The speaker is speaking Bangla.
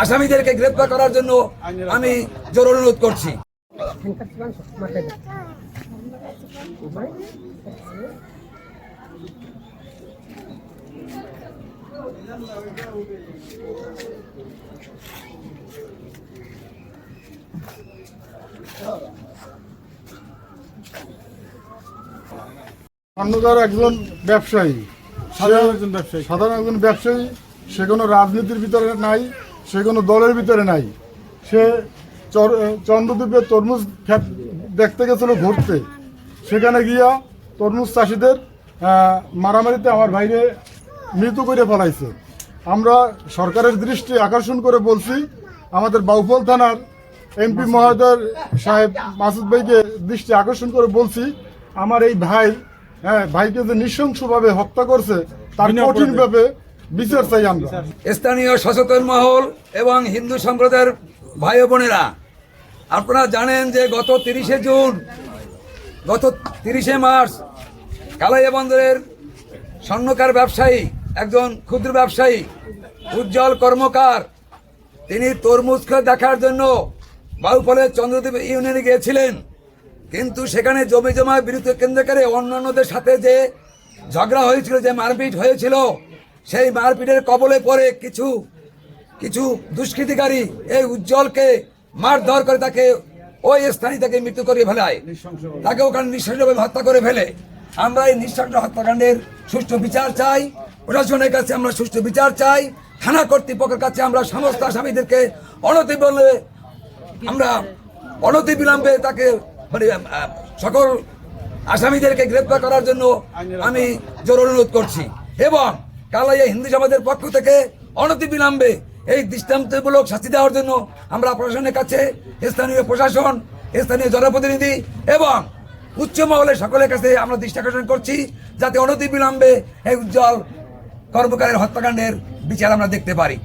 আসামিদেরকে গ্রেপ্তার করার জন্য আমি জোর অনুরোধ করছি। খন্দকার একজন ব্যবসায়ী, সাধারণ একজন ব্যবসায়ী। সে কোনো রাজনীতির ভিতরে নাই, সে কোনো দলের ভিতরে নাই। সে চন্দ্রদ্বীপের তরমুজ ক্ষেত দেখতে গেছিল ঘুরতে। সেখানে গিয়া তরমুজ চাষিদের মারামারিতে আমার ভাইরে মৃত্যু করে ফেলাইছে। আমরা সরকারের দৃষ্টি আকর্ষণ করে বলছি, আমাদের বাউফল থানার এমপি মহোদয় সাহেব মাসুদ ভাইকে দৃষ্টি আকর্ষণ করে বলছি, আমার এই ভাইকে যে নৃশংসভাবে হত্যা করছে তার কঠিনভাবে বিচার চাই আমরা। স্থানীয় সচেতন মহল এবং হিন্দু সম্প্রদায়ের ভাই বোনেরা, আপনারা জানেন যে গত 30শে মার্চ কালাইয়া বন্দরের স্বর্ণকার ব্যবসায়ী, একজন ক্ষুদ্র ব্যবসায়ী উজ্জ্বল কর্মকার, তিনি তরমুজ দেখার জন্য বাউফলের চন্দ্রদ্বীপ ইউনিয়নে গিয়েছিলেন। কিন্তু সেখানে জমি জমা বিরুদ্ধে কেন্দ্র করে অন্যান্যদের সাথে যে ঝগড়া হয়েছিল, যে মারপিট হয়েছিল, সেই মারপিটের কবলে পড়ে কিছু দুষ্কৃতিকারী এই উজ্জ্বলকে মারধর করে তাকে ওই স্থানে তাকে মৃত্যু করে ফেলায়, তাকে ওখানে নৃশংসভাবে হত্যা করে ফেলে। আমরা এই নৃশংস হত্যাকাণ্ডের সুষ্ঠু বিচার চাই, প্রশাসনের কাছে আমরা সুষ্ঠু বিচার চাই, থানা কর্তৃপক্ষের কাছে আমরা সমস্ত আসামিদেরকে অনতিবিলম্বে তাকে সকল আসামিদেরকে গ্রেপ্তার করার জন্য আমি জোর অনুরোধ করছি। এবং কালাইয়া হিন্দু সমাজের পক্ষ থেকে অনতিবিলম্বে এই দৃষ্টান্তমূলক শাস্তি দেওয়ার জন্য আমরা প্রশাসনের কাছে, স্থানীয় প্রশাসন, স্থানীয় জনপ্রতিনিধি এবং উচ্চ মহলের সকলের কাছে আমরা দৃষ্টি আকর্ষণ করছি, যাতে অনতিবিলম্বে এই উজ্জ্বল কর্মকারের হত্যাকাণ্ডের বিচার আমরা দেখতে পারি।